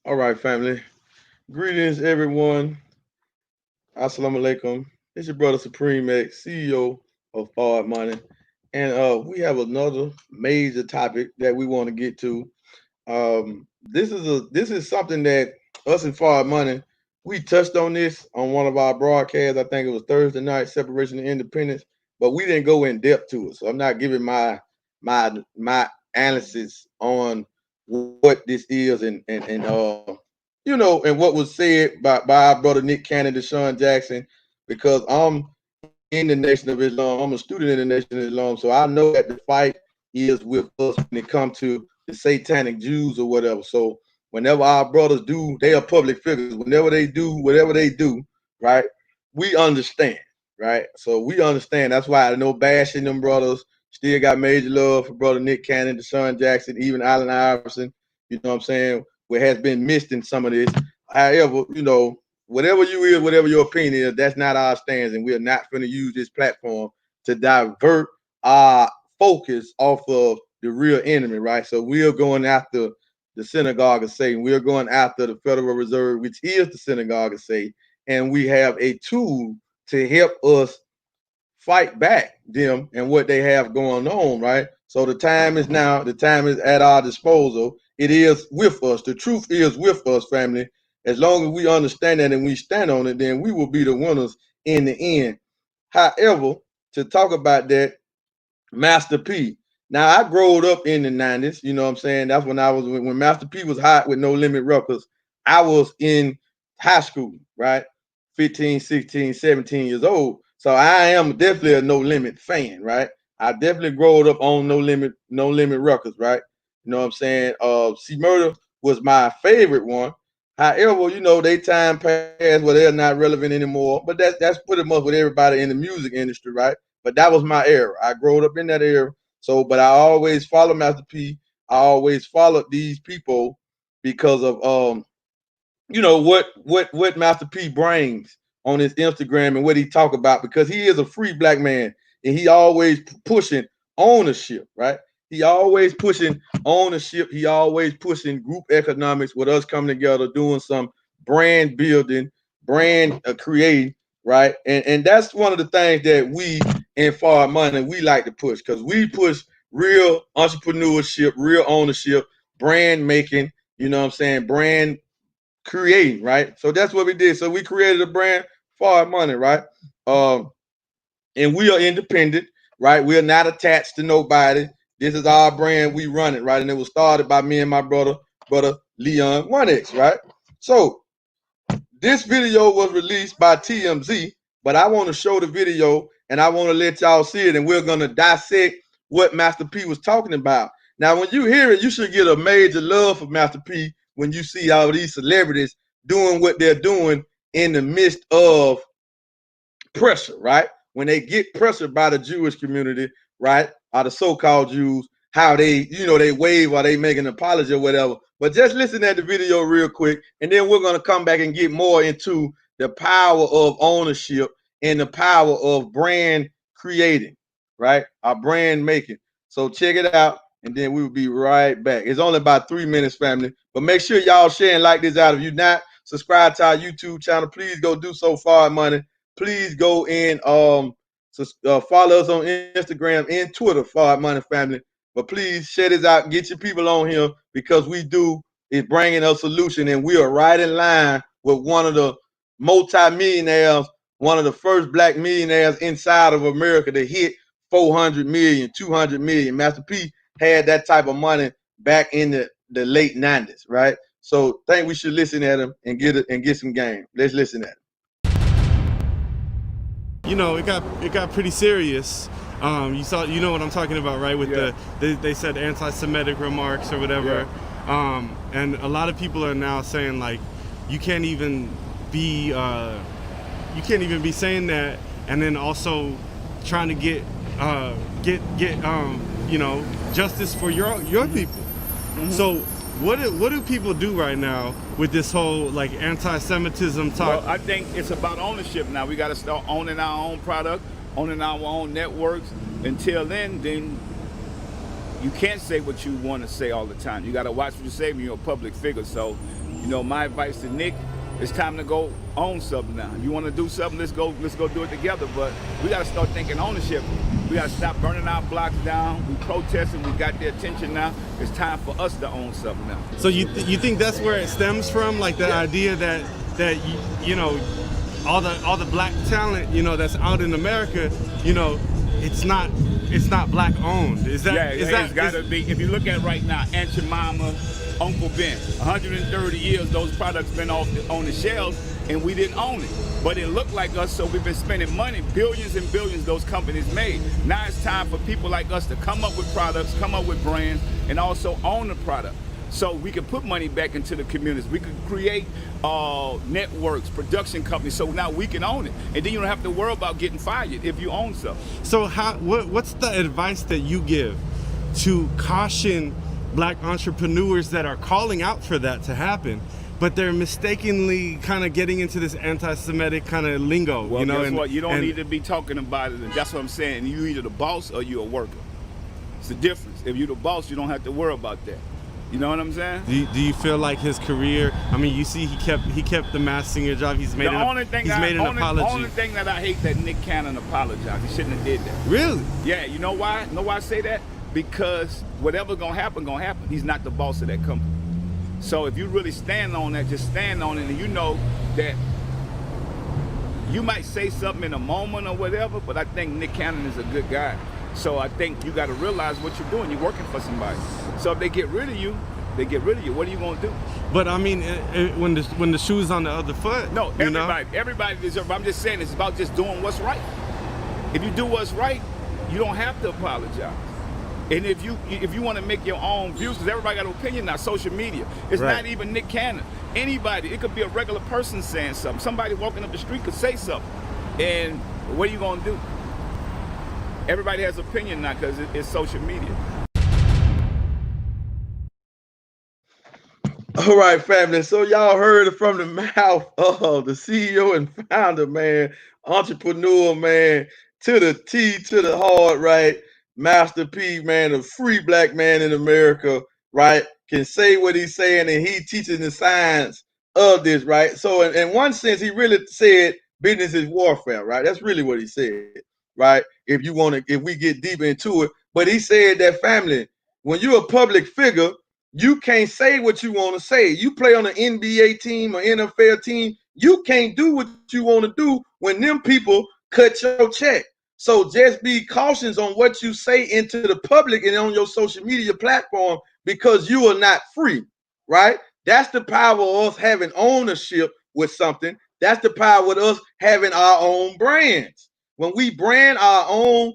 All right, family. Greetings, everyone. Assalamu alaikum. It's your brother Supreme X, CEO of FardMoney. And we have another major topic that we want to get to. This is something that us in FardMoney, we touched on this on one of our broadcasts. I think it was Thursday night, separation of independence, but we didn't go in depth to it. So I'm not giving my analysis on what this is and what was said by our brother Nick Cannon, Deshaun Jackson, because I'm in the Nation of Islam. I'm a student in the Nation of Islam, so I know that the fight is with us when it comes to the satanic Jews or whatever. So whenever our brothers do, they are public figures. Whenever they do whatever they do, right, we understand, right? So we understand. That's why I know bashing them brothers. Still got major love for brother Nick Cannon, Deshaun Jackson, even Allen Iverson. You know what I'm saying? What has been missed in some of this. However, whatever you is, whatever your opinion is, that's not our stance, and we are not going to use this platform to divert our focus off of the real enemy, right? So we are going after the synagogue of Satan. We are going after the Federal Reserve, which is the synagogue of Satan, and we have a tool to help us fight back them and what they have going on, right? So the time is now, the time is at our disposal. It is with us. The truth is with us, family. As long as we understand that and we stand on it, then we will be the winners in the end. However, to talk about that, Master P. Now I growed up in the 90s, you know what I'm saying? That's when Master P was hot with No Limit Records. I was in high school, right? 15, 16, 17 years old. So I am definitely a No Limit fan, right? I definitely growed up on No Limit Records, right? You know what I'm saying? C Murder was my favorite one. However, they time passed where they're not relevant anymore. But that's pretty much with everybody in the music industry, right? But that was my era. I grew up in that era. So, but I always followed Master P. I always followed these people because of what Master P brings on his Instagram and what he talk about, because he is a free black man and he always pushing ownership, right? He always pushing ownership. He always pushing group economics with us coming together, doing some brand building, brand creating, right? And that's one of the things that we in Far Money we like to push, because we push real entrepreneurship, real ownership, brand making. You know what I'm saying? Brand creating, right? So that's what we did. So we created a brand for money, right? Um, and we are independent, right? We are not attached to nobody. This is our brand. We run it, right? And it was started by me and my brother Leon 1X, right? So this video was released by TMZ, but I want to show the video and I want to let y'all see it, and we're gonna dissect what Master P was talking about. Now, when you hear it, you should get a major love for Master P when you see all these celebrities doing what they're doing in the midst of pressure, right? When they get pressured by the Jewish community, right, or the so-called Jews, how they wave or they make an apology or whatever. But just listen at the video real quick, and then we're gonna come back and get more into the power of ownership and the power of brand creating, right? Our brand making. So check it out, and then we will be right back. It's only about 3 minutes, family. But make sure y'all share and like this out. If you're not subscribed to our YouTube channel, please go do so. Far money. Please go and follow us on Instagram and Twitter, FardMoney Family. But please share this out, get your people on here, because we do is bringing a solution, and we are right in line with one of the multi-millionaires, one of the first black millionaires inside of America to hit 400 million, 200 million. Master P had that type of money back in the late 90s, right? So I think we should listen at him and get some game. Let's listen at him. It got pretty serious. You know what I'm talking about, right? With they said anti-Semitic remarks or whatever, and a lot of people are now saying like, you can't even be saying that, and then also trying to get justice for your people. Mm-hmm. So what do people do right now with this whole like anti-Semitism talk? Well, I think it's about ownership now. We got to start owning our own product, owning our own networks. Until then you can't say what you want to say all the time. You got to watch what you say when you're a public figure. So You know, my advice to Nick, it's time to go own something now. If you want to do something, let's go do it together. But we got to start thinking ownership. We got to stop burning our blocks down. We protesting. We got their attention now. It's time for us to own something now. So you think that's where it stems from, like the idea that you know, all the black talent, you know, that's out in America, you know, it's not black owned. Is that? Yeah, it's got to be. If you look at right now, Aunt Jemima, Uncle Ben, 130 years those products been on the shelves and we didn't own it. But it looked like us, so we've been spending money, billions and billions those companies made. Now it's time for people like us to come up with products, come up with brands, and also own the product. So we can put money back into the communities. We can create networks, production companies, so now we can own it. And then you don't have to worry about getting fired if you own something. So what's the advice that you give to caution black entrepreneurs that are calling out for that to happen, but they're mistakenly kind of getting into this anti-Semitic kind of lingo? Well, you know, guess what? You don't need to be talking about it. And that's what I'm saying. You either the boss or you a worker. It's the difference. If you're the boss, you don't have to worry about that. You know what I'm saying? Do you feel like his career? I mean, you see, he kept the Masked Singer job. He's made an apology. The only thing that I hate that Nick Cannon apologized. He shouldn't have did that. Really? Yeah. You know why? Know why I say that? Because whatever's gonna happen. He's not the boss of that company. So if you really stand on that, just stand on it, and you know that you might say something in a moment or whatever. But I think Nick Cannon is a good guy. So I think you got to realize what you're doing. You're working for somebody. So if they get rid of you, they get rid of you. What are you going to do? But I mean, when the shoe's on the other foot. No, everybody deserves. I'm just saying, it's about just doing what's right. If you do what's right, you don't have to apologize. And if you want to make your own views, because everybody got an opinion now, social media. It's not even Nick Cannon. Anybody, it could be a regular person saying something. Somebody walking up the street could say something. And what are you going to do? Everybody has an opinion now because it's social media. All right, family. So y'all heard it from the mouth of the CEO and founder, man, entrepreneur, man, to the T, to the hard, right? Master P, man, a free black man in America, right? Can say what he's saying, and he teaching the science of this, right? So in one sense, he really said business is warfare, right? That's really what he said, right? If we get deeper into it. But he said that, family, when you're a public figure, you can't say what you want to say. You play on an NBA team or NFL team, you can't do what you want to do when them people cut your check. So just be cautious on what you say into the public and on your social media platform, because you are not free, right? That's the power of us having ownership with something. That's the power of us having our own brands. When we brand our own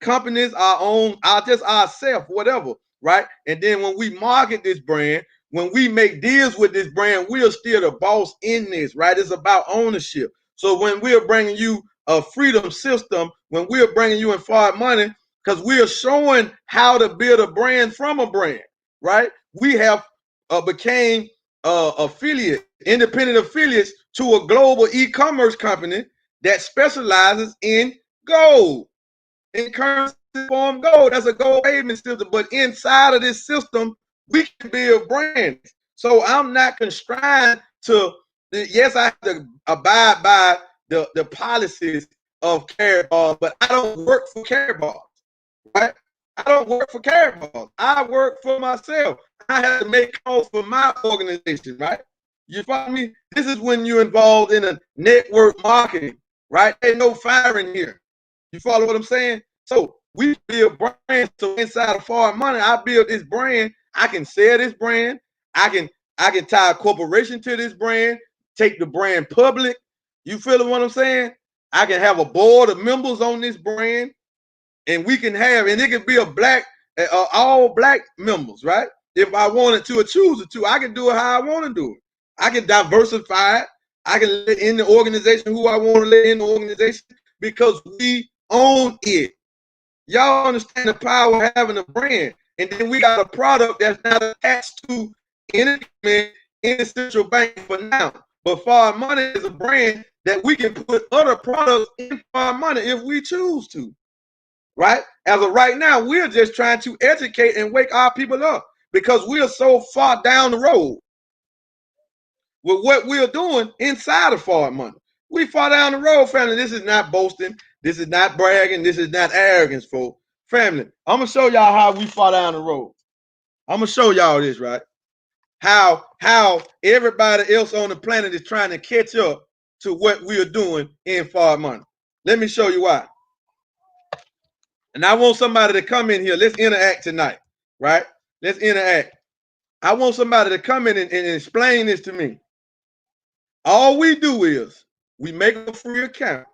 companies, just ourselves, whatever, right? And then when we market this brand, when we make deals with this brand, we are still the boss in this, right? It's about ownership. So when we're bringing you a freedom system, when we're bringing you in FardMoney, because we are showing how to build a brand from a brand, right? We have became independent affiliates to a global e-commerce company that specializes in gold, in currency form gold. That's a gold payment system. But inside of this system, we can build brands. So I'm not constrained to, yes, I have to abide by the policies of Karatbars, but I don't work for Karatbars, right? I don't work for Karatbars. I work for myself. I have to make calls for my organization, right? You follow me? This is when you're involved in a network marketing, right? There's no firing here. You follow what I'm saying? So we build brands. So inside of FardMoney, I build this brand. I can sell this brand. I can tie a corporation to this brand, take the brand public. You feeling what I'm saying? I can have a board of members on this brand, and we can have, and it can be all black members, right? If I wanted to or choose it to, I can do it how I want to do it. I can diversify it. I can let in the organization who I want to let in the organization, because we own it. Y'all understand the power of having a brand. And then we got a product that's not attached to any central bank for now. But FardMoney is a brand that we can put other products in FardMoney if we choose to, right? As of right now, we're just trying to educate and wake our people up, because we are so far down the road. with what we're doing inside of FardMoney. We far down the road, family. This is not boasting. This is not bragging. This is not arrogance, folks. Family, I'm going to show y'all how we far down the road. I'm going to show y'all this, right? How everybody else on the planet is trying to catch up to what we are doing in FardMoney. Let me show you why. And I want somebody to come in here. Let's interact tonight, right? Let's interact. I want somebody to come in and explain this to me. All we do is we make a free account.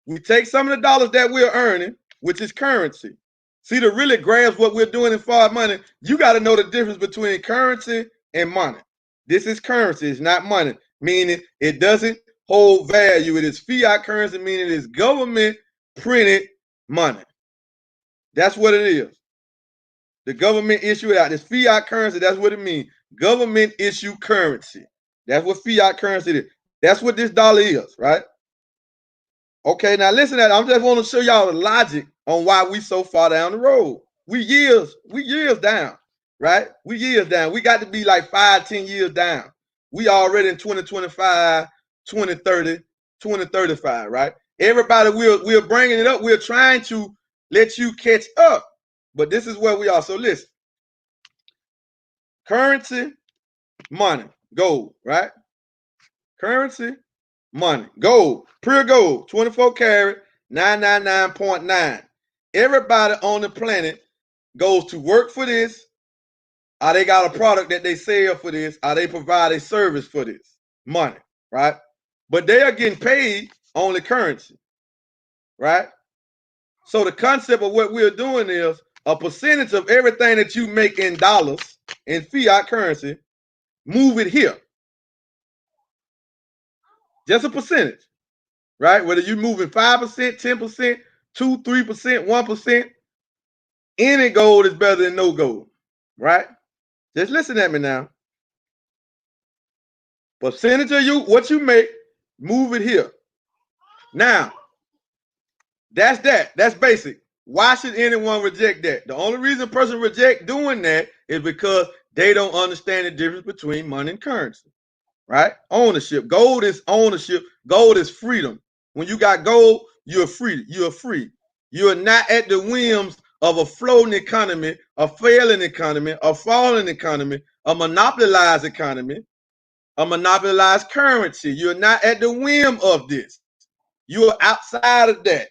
We take some of the dollars that we're earning, which is currency. See, to really grasp what we're doing in FardMoney, you got to know the difference between currency and money. This is currency, it's not money, meaning it doesn't hold value. It is fiat currency, meaning it is government printed money. That's what it is. The government issue it out. This fiat currency, that's what it means. Government issue currency. That's what fiat currency is. That's what this dollar is, right? Okay, now listen to that. I just want to show y'all the logic on why we so far down the road. We years down, right? We years down. We got to be like 5-10 years down. We already in 2025, 2030, 2035, right? Everybody, we're bringing it up. We're trying to let you catch up. But this is where we are. So listen. Currency, money, gold, right? Currency, money, gold, pure gold, 24 karat, 999.9. Everybody on the planet goes to work for this, or they got a product that they sell for this, or they provide a service for this, money, right? But they are getting paid on the currency, right? So the concept of what we're doing is a percentage of everything that you make in dollars, in fiat currency, move it here. Just a percentage, right? Whether you're moving 5%, 10%, 2, 3%, 1%, any gold is better than no gold, right? Just listen at me now. Percentage of what you make, move it here. Now, that's that. That's basic. Why should anyone reject that? The only reason a person reject doing that is because they don't understand the difference between money and currency, right? Ownership. Gold is ownership. Gold is freedom. When you got gold, you're free. You're free. You're not at the whims of a floating economy, a failing economy, a falling economy, a monopolized economy, a monopolized currency. You're not at the whim of this. You're outside of that,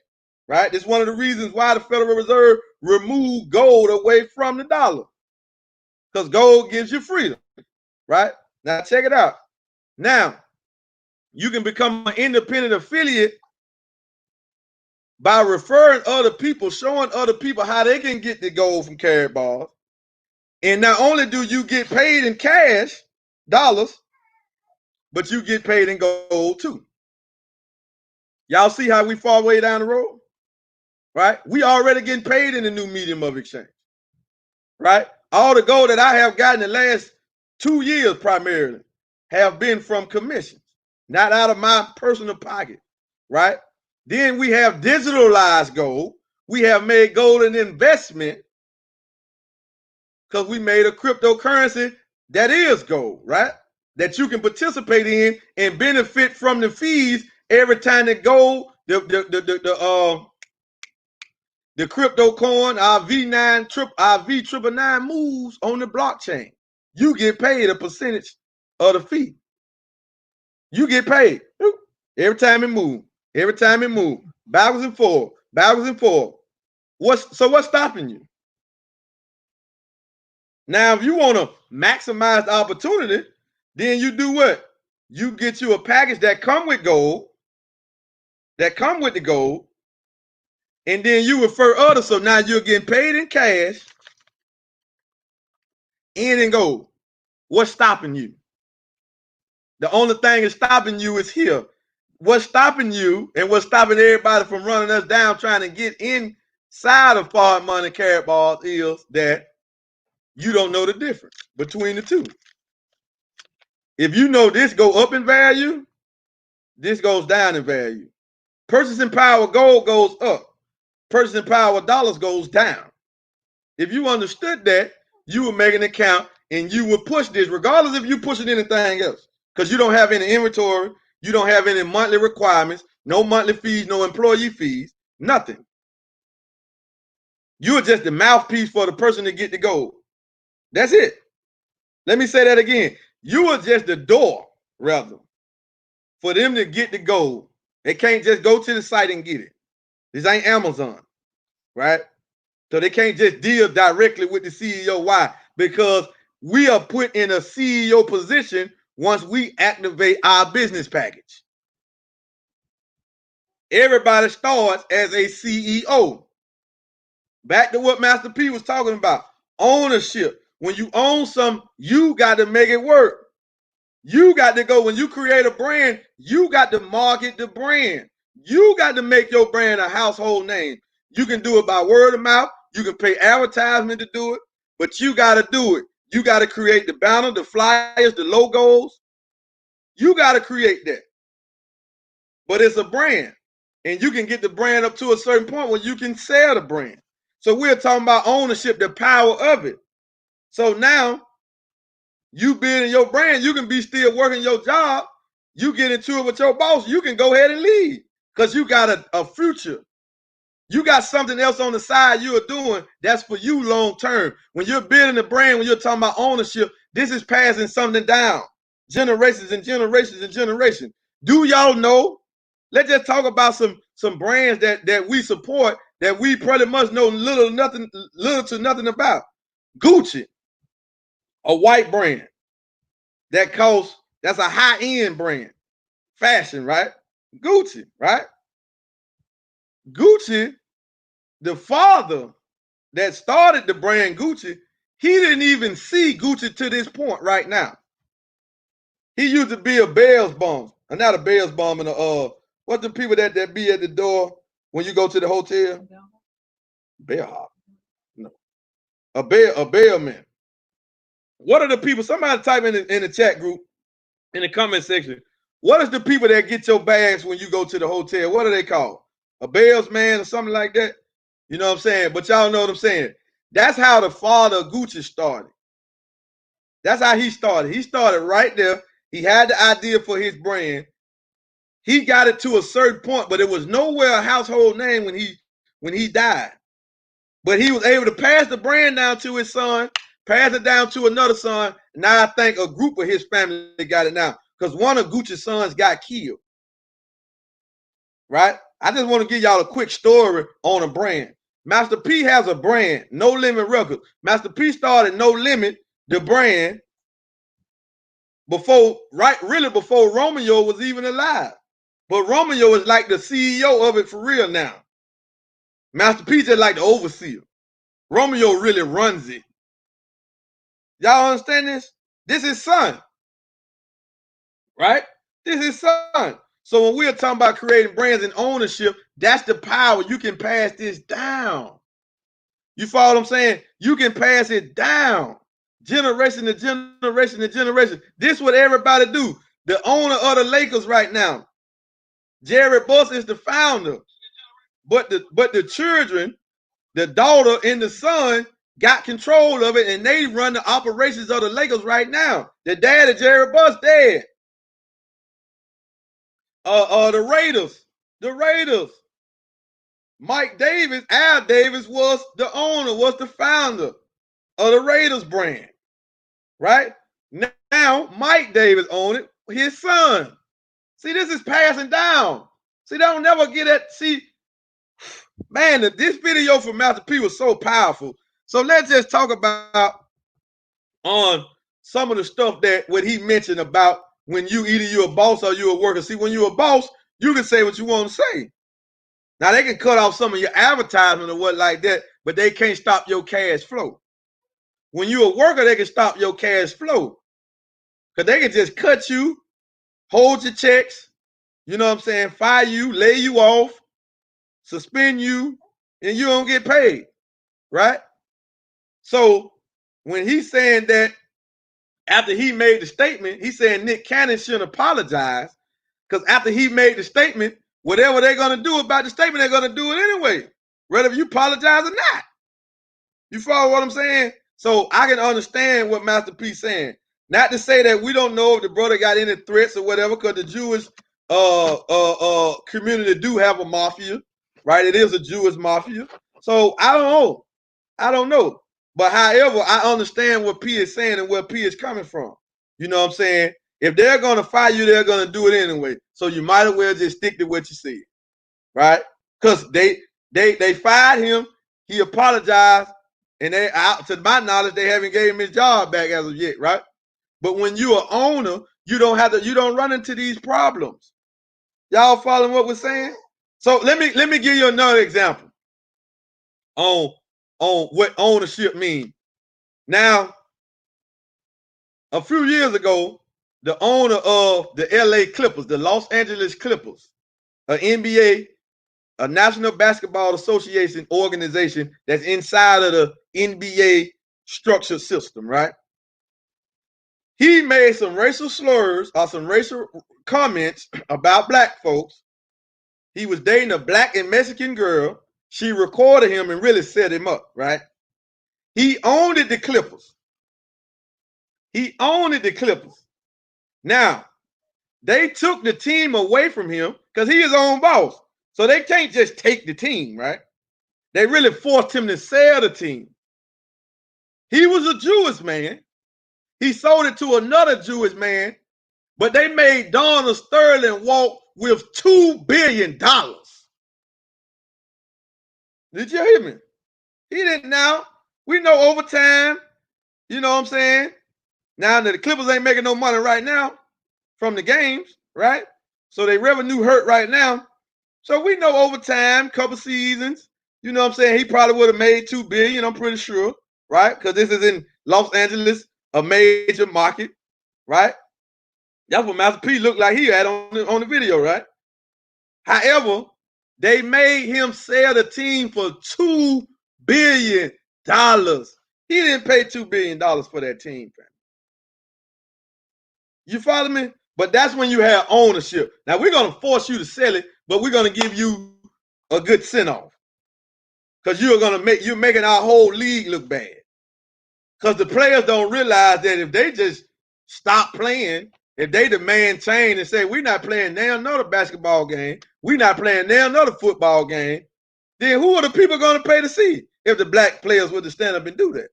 right? It's one of the reasons why the Federal Reserve removed gold away from the dollar, because gold gives you freedom, right? Now check it out. Now, you can become an independent affiliate by referring other people, showing other people how they can get the gold from Carrot Bars. And not only do you get paid in cash, dollars, but you get paid in gold too. Y'all see how we far way down the road, right? We already getting paid in the new medium of exchange, right? All the gold that I have gotten the last 2 years primarily have been from commissions, not out of my personal pocket, right? Then we have digitalized gold. We have made gold an investment because we made a cryptocurrency that is gold, right? That you can participate in and benefit from the fees every time the gold, the crypto coin, our V999 moves on the blockchain. You get paid a percentage of the fee. You get paid every time it moves. Every time it moves, backwards and forward, backwards and forward. What's stopping you? Now, if you want to maximize the opportunity, then you do what? You get you a package that come with gold, that come with the gold, and then you refer others. So now you're getting paid in cash and in gold. What's stopping you? The only thing that's stopping you is here. What's stopping you and what's stopping everybody from running us down trying to get inside of FardMoney Carrot Bars is that you don't know the difference between the two. If you know this go up in value, this goes down in value. Purchasing power gold goes up. Purchasing power dollars goes down. If you understood that, you would make an account and you will push this regardless if you pushing anything else, because you don't have any inventory, you don't have any monthly requirements, no monthly fees, no employee fees, nothing. You're just the mouthpiece for the person to get the gold. That's it. Let me say that again. You are just the door, rather, for them to get the gold. They can't just go to the site and get it. This ain't Amazon, right? So they can't just deal directly with the CEO. Why? Because we are put in a CEO position once we activate our business package. Everybody starts as a CEO. Back to what Master P was talking about. Ownership. When you own something, you got to make it work. You got to go, when you create a brand, you got to market the brand. You got to make your brand a household name. You can do it by word of mouth. You can pay advertisement to do it, but you got to do it. You got to create the banner, the flyers, the logos. You got to create that. But it's a brand, and you can get the brand up to a certain point where you can sell the brand. So we're talking about ownership, the power of it. So now you building your brand, you can be still working your job. You get into it with your boss, you can go ahead and leave because you got a future. You got something else on the side you are doing that's for you long term. When you're building a brand, when you're talking about ownership, this is passing something down. Generations and generations and generations. Do y'all know? Let's just talk about some brands that we support that we pretty much know little to nothing about. Gucci, a white brand that's a high-end brand. Fashion, right? Gucci, right? Gucci, the father that started the brand Gucci, he didn't even see Gucci to this point right now. He used to be a Bells bum. Not a Bells bum, and what the people that be at the door when you go to the hotel? Bellhop. No. A bellman. What are the people? Somebody type in the chat group, in the comment section. What is the people that get your bags when you go to the hotel? What are they called? A bellsman or something like that? You know what I'm saying? But y'all know what I'm saying. That's how the father of Gucci started. That's how he started. He started right there. He had the idea for his brand. He got it to a certain point, but it was nowhere a household name when he died. But he was able to pass the brand down to his son, pass it down to another son. Now I think a group of his family got it now because one of Gucci's sons got killed. Right? I just want to give y'all a quick story on a brand. Master P has a brand, No Limit Records. Master P started No Limit, the brand, before Romeo was even alive. But Romeo is like the CEO of it for real now. Master P just like the overseer. Romeo really runs it. Y'all understand this? This is son. Right? This is son. So when we're talking about creating brands and ownership, that's the power. You can pass this down. You follow what I'm saying? You can pass it down. Generation to generation to generation. This is what everybody do. The owner of the Lakers right now, Jerry Buss, is the founder. But the children, the daughter and the son, got control of it, and they run the operations of the Lakers right now. The dad of Jerry Buss dead. The Raiders. Mike Davis, Al Davis was the owner, was the founder of the Raiders brand, right? Now Mike Davis owned it, his son. See, this is passing down. See, they don't never get that. See, man, this video from Master P was so powerful. So let's just talk about on some of the stuff that what he mentioned about when you're a boss or you're a worker. See, when you're a boss, you can say what you want to say. Now they can cut off some of your advertisement or what like that, but they can't stop your cash flow. When you're a worker, they can stop your cash flow. Because they can just cut you, hold your checks, you know what I'm saying, fire you, lay you off, suspend you, and you don't get paid, right? So when he's saying that after he made the statement, he's saying Nick Cannon shouldn't apologize because after he made the statement, whatever they're going to do about the statement, they're going to do it anyway, whether you apologize or not. You follow what I'm saying? So I can understand what Master P saying. Not to say that we don't know if the brother got any threats or whatever, because the Jewish community do have a mafia, right? It is a Jewish mafia. So I don't know. I don't know. But however, I understand what P is saying and where P is coming from. You know what I'm saying? If they're gonna fire you, they're gonna do it anyway. So you might as well just stick to what you said, right? Because they fired him. He apologized, and they, out to my knowledge, they haven't gave him his job back as of yet, right? But when you're an owner, you don't run into these problems. Y'all following what we're saying? So let me give you another example on what ownership means. Now, a few years ago, the owner of the LA Clippers, the Los Angeles Clippers, an NBA, a National Basketball Association organization that's inside of the NBA structure system, right? He made some racial slurs or some racial comments about black folks. He was dating a black and Mexican girl. She recorded him and really set him up, right? He owned the Clippers. He owned the Clippers. Now, they took the team away from him because he is his own boss. So they can't just take the team, right? They really forced him to sell the team. He was a Jewish man. He sold it to another Jewish man, but they made Donald Sterling walk with $2 billion. Did you hear me? He didn't now. We know over time, you know what I'm saying? Now that the Clippers ain't making no money right now from the games, right? So their revenue hurt right now. So we know over time, couple seasons, you know what I'm saying? He probably would have made $2 billion, I'm pretty sure, right? Because this is in Los Angeles, a major market, right? That's what Master P looked like he had on the video, right? However, they made him sell the team for $2 billion. He didn't pay $2 billion for that team, fam. You follow me? But that's when you have ownership. Now we're gonna force you to sell it, but we're gonna give you a good send-off. Because you're making our whole league look bad. Because the players don't realize that if they just stop playing, if they demand change and say, we're not playing now another basketball game, we're not playing now another football game, then who are the people going to pay to see if the black players were to stand up and do that?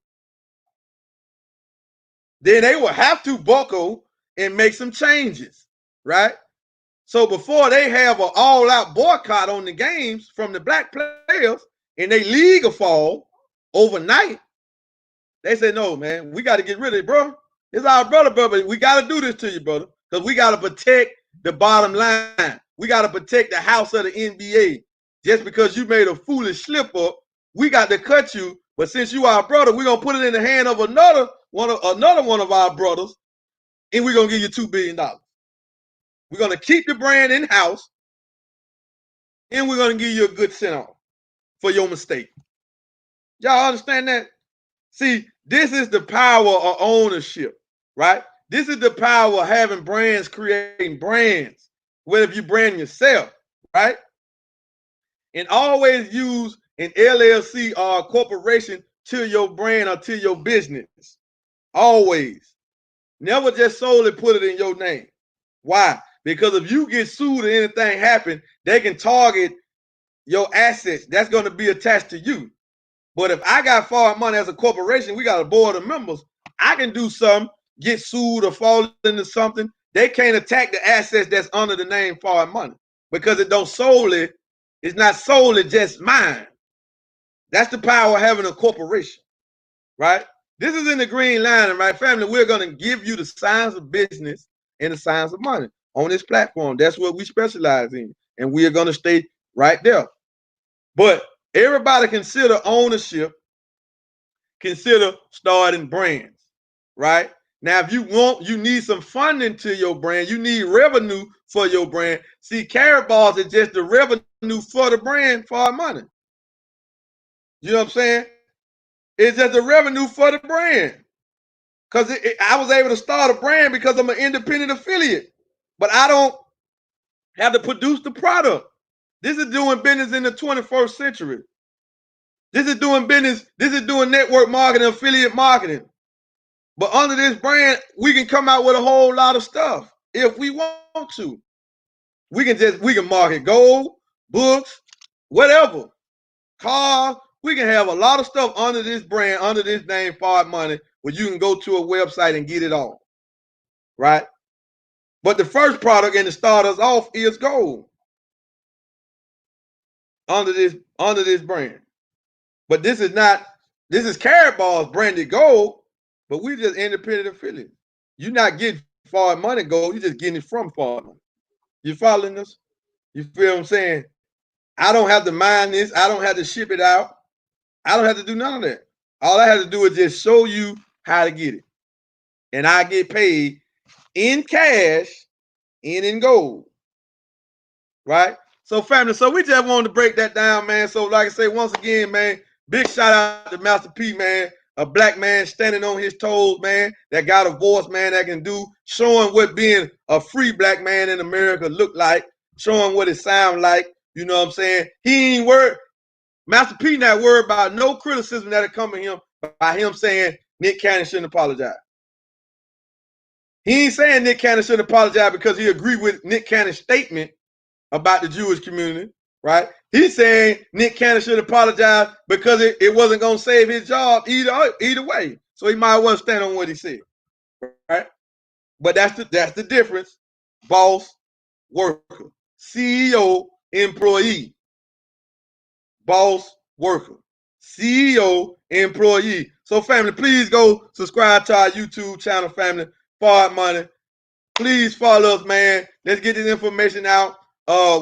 Then they will have to buckle and make some changes, right? So before they have an all-out boycott on the games from the black players and they league will fall overnight, they say, no, man, we got to get rid of it, bro. It's our brother, but we got to do this to you, brother, because we got to protect the bottom line. We got to protect the house of the NBA. Just because you made a foolish slip up, we got to cut you. But since you are our brother, we're going to put it in the hand of another one of our brothers, and we're going to give you $2 billion. We're going to keep the brand in-house, and we're going to give you a good send-off for your mistake. Y'all understand that? See, this is the power of ownership, right? This is the power of having brands, creating brands, whether if you brand yourself, right? And always use an LLC or a corporation to your brand or to your business. Always. Never just solely put it in your name. Why? Because if you get sued or anything happen, they can target your assets that's going to be attached to you. But if I got FardMoney as a corporation, we got a board of members, I can do something, get sued or fall into something. They can't attack the assets that's under the name FardMoney because it's not solely just mine. That's the power of having a corporation, right? This is in the green line, right, family? We're going to give you the science of business and the science of money on this platform. That's what we specialize in, and we are going to stay right there. But everybody consider ownership, consider starting brands, right? Now, if you need some funding to your brand, you need revenue for your brand. See, carrot balls is just the revenue for the brand, FardMoney. You know what I'm saying? It's just the revenue for the brand. Because I was able to start a brand because I'm an independent affiliate, but I don't have to produce the product. This is doing business in the 21st century. This is doing business. This is doing network marketing, affiliate marketing. But under this brand, we can come out with a whole lot of stuff if we want to. We can market gold, books, whatever, cars. We can have a lot of stuff under this brand, under this name, FardMoney, where you can go to a website and get it all, right? But the first product and to start us off is gold under this brand. But this is Carrot Ball's branded gold, but we just independent affiliates. You're not getting FardMoney gold, you're just getting it from FardMoney. You following us? You feel what I'm saying? I don't have to mine this. I don't have to ship it out. I don't have to do none of that. All I have to do is just show you how to get it. And I get paid in cash and in gold. Right? So family, so we just wanted to break that down, man. So like I say, once again, man, big shout out to Master P, man. A black man standing on his toes, man, that got a voice, man, that can do, showing what being a free black man in America look like, showing what it sound like. You know what I'm saying? He ain't worried. Master P not worried about no criticism that'll come to him by him saying Nick Cannon shouldn't apologize. He ain't saying Nick Cannon shouldn't apologize because he agreed with Nick Cannon's statement about the Jewish community, right? He's saying Nick Cannon should apologize because it wasn't going to save his job either way. So he might well stand on what he said, right? But that's the difference. Boss, worker, CEO, employee. Boss, worker, CEO, employee. So family, please go subscribe to our YouTube channel, family, FardMoney. Please follow us, man. Let's get this information out.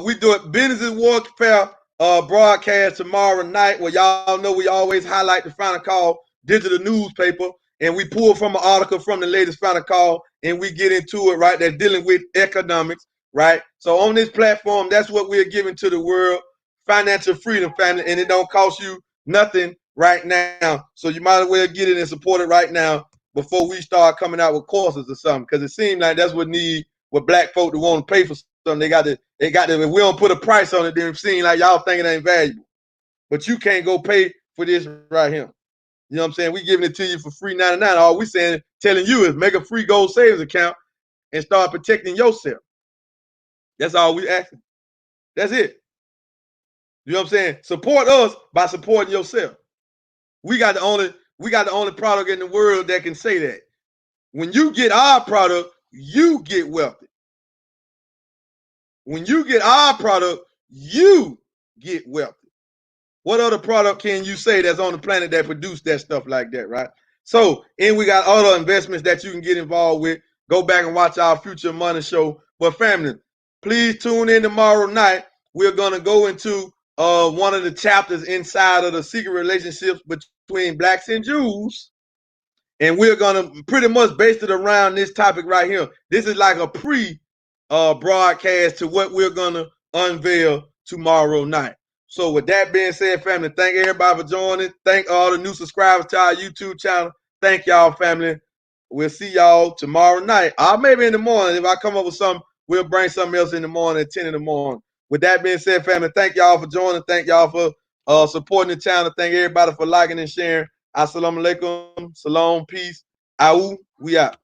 We do it Business Warfare broadcast tomorrow night, where y'all know we always highlight the Final Call digital newspaper, and we pull from an article from the latest Final Call, and we get into it, right? That's dealing with economics, right? So on this platform, that's what we're giving to the world, financial freedom, family, and it don't cost you nothing right now. So you might as well get it and support it right now before we start coming out with courses or something, because it seems like that's what black folk that want to pay for something. They got to. If we don't put a price on it, then it seems like y'all think it ain't valuable. But you can't go pay for this right here. You know what I'm saying? We giving it to you for free 99. All we telling you is make a free gold savings account and start protecting yourself. That's all we asking. That's it. You know what I'm saying? Support us by supporting yourself. We got the only product in the world that can say that. When you get our product, you get wealthy. When you get our product, you get wealthy. What other product can you say that's on the planet that produce that stuff like that, right? So, and we got other investments that you can get involved with. Go back and watch our Future Money show. But family, please tune in tomorrow night. We're going to go into one of the chapters inside of the secret relationships between blacks and Jews. And we're going to pretty much base it around this topic right here. This is like a broadcast to what we're going to unveil tomorrow night. So with that being said, family, thank everybody for joining. Thank all the new subscribers to our YouTube channel. Thank y'all, family. We'll see y'all tomorrow night. Or maybe in the morning. If I come up with something, we'll bring something else in the morning at 10 in the morning. With that being said, family, thank y'all for joining. Thank y'all for supporting the channel. Thank everybody for liking and sharing. Assalamu alaikum. Salam. Peace. Au. We out.